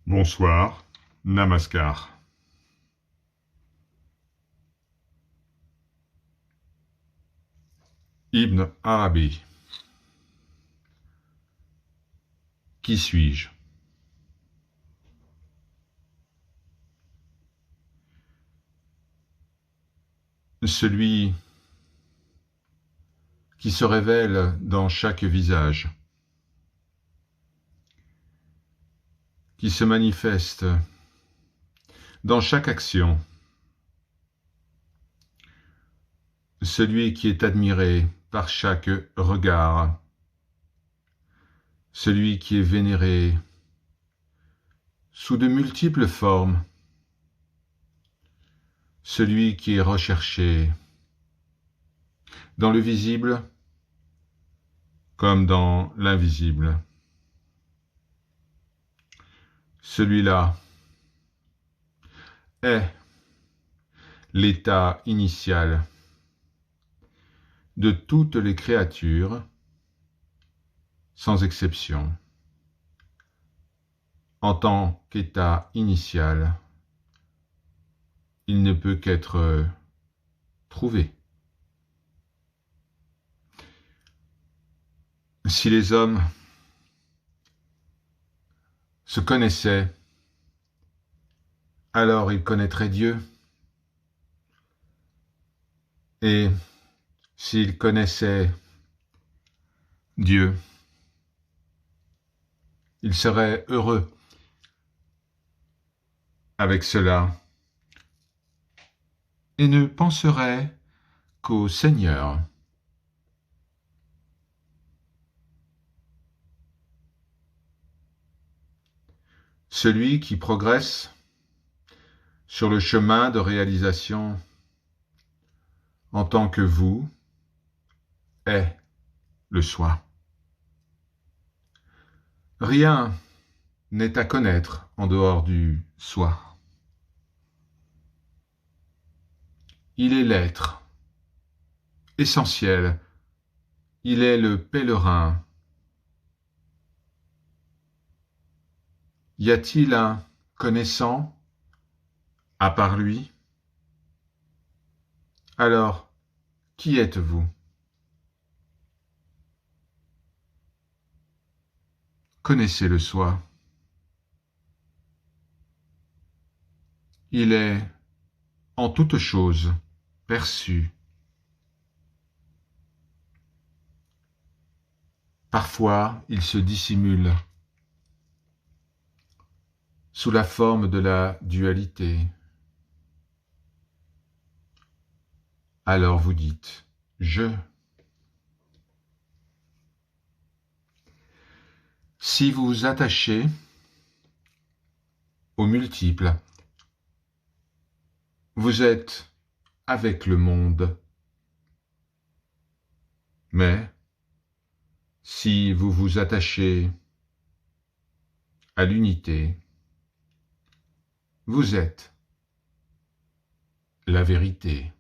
Bonsoir, Namaskar. Ibn Arabi. Qui suis-je? Celui qui se révèle dans chaque visage, qui se manifeste dans chaque action, celui qui est admiré par chaque regard, celui qui est vénéré sous de multiples formes, celui qui est recherché dans le visible comme dans l'invisible. Celui-là est l'état initial de toutes les créatures, sans exception. En tant qu'état initial, il ne peut qu'être trouvé. Si les hommes se connaissaient, alors ils connaîtraient Dieu. Et s'ils connaissaient Dieu, ils seraient heureux avec cela et ne penseraient qu'au Seigneur. Celui qui progresse sur le chemin de réalisation en tant que vous est le soi. Rien n'est à connaître en dehors du soi. Il est l'être essentiel, il est le pèlerin. Y a-t-il un connaissant à part lui? Alors, qui êtes-vous? Connaissez le soi. Il est en toute chose perçu. Parfois, il se dissimule sous la forme de la dualité. Alors vous dites « je ». Si vous vous attachez aux multiples, vous êtes avec le monde. Mais si vous vous attachez à l'unité, vous êtes la vérité.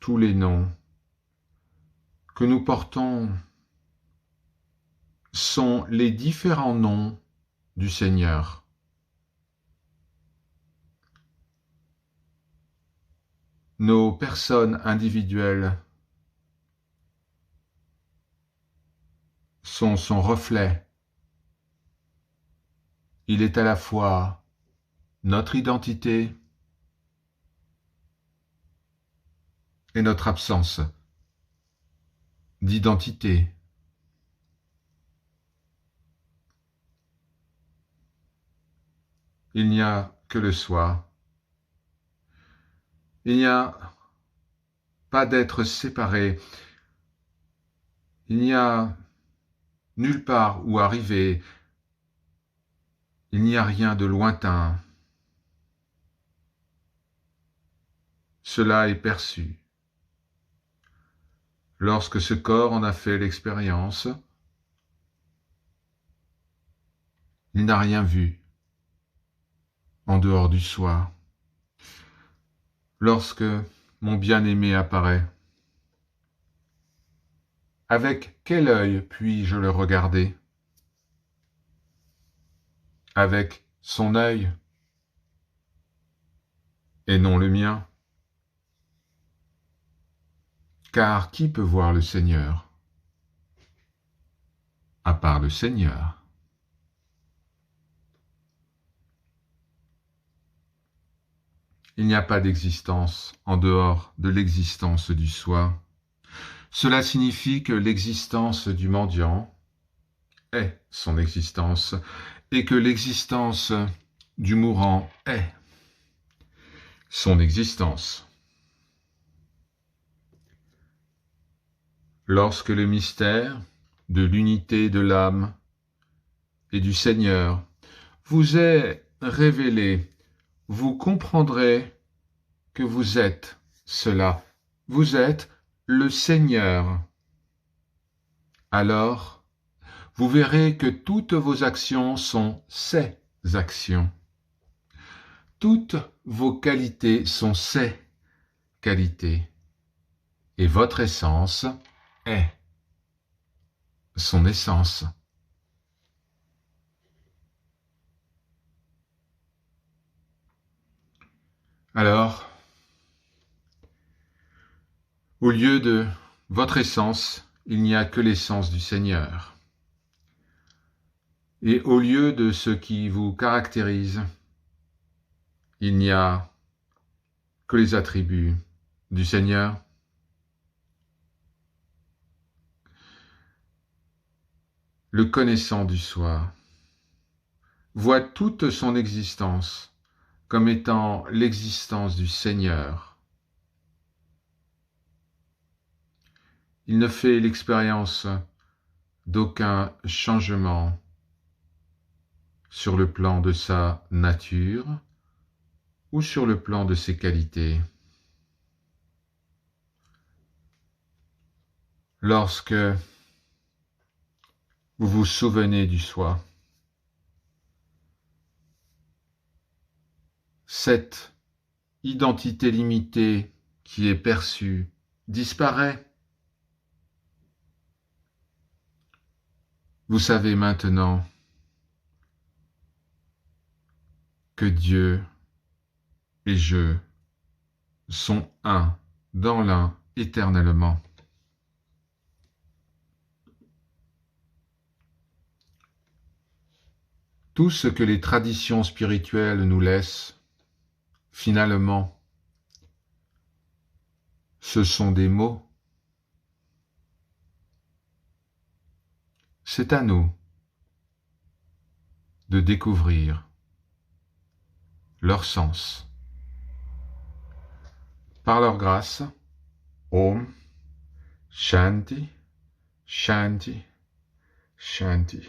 Tous les noms que nous portons sont les différents noms du Seigneur. Nos personnes individuelles sont son reflet. Il est à la fois notre identité et notre absence d'identité. Il n'y a que le soi. Il n'y a pas d'être séparé. Il n'y a nulle part où arriver. Il n'y a rien de lointain. Cela est perçu. Lorsque ce corps en a fait l'expérience, il n'a rien vu en dehors du soi. Lorsque mon bien-aimé apparaît, avec quel œil puis-je le regarder? avec son œil et non le mien. Car qui peut voir le Seigneur à part le Seigneur? Il n'y a pas d'existence en dehors de l'existence du soi. Cela signifie que l'existence du mendiant est son existence et que l'existence du mourant est son existence. Lorsque le mystère de l'unité de l'âme et du Seigneur vous est révélé, vous comprendrez que vous êtes cela. Vous êtes le Seigneur. Alors, vous verrez que toutes vos actions sont ses actions. Toutes vos qualités sont ses qualités. Et votre essence est son essence. Alors, au lieu de votre essence, il n'y a que l'essence du Seigneur. Et au lieu de ce qui vous caractérise, il n'y a que les attributs du Seigneur. Le connaissant du soi voit toute son existence comme étant l'existence du Seigneur. Il ne fait l'expérience d'aucun changement sur le plan de sa nature ou sur le plan de ses qualités. Lorsque vous vous souvenez du soi, cette identité limitée qui est perçue disparaît. Vous savez maintenant que Dieu et je sont un dans l'un éternellement. Tout ce que les traditions spirituelles nous laissent, finalement, ce sont des mots. C'est à nous de découvrir leur sens. Par leur grâce, Om Shanti, Shanti, Shanti.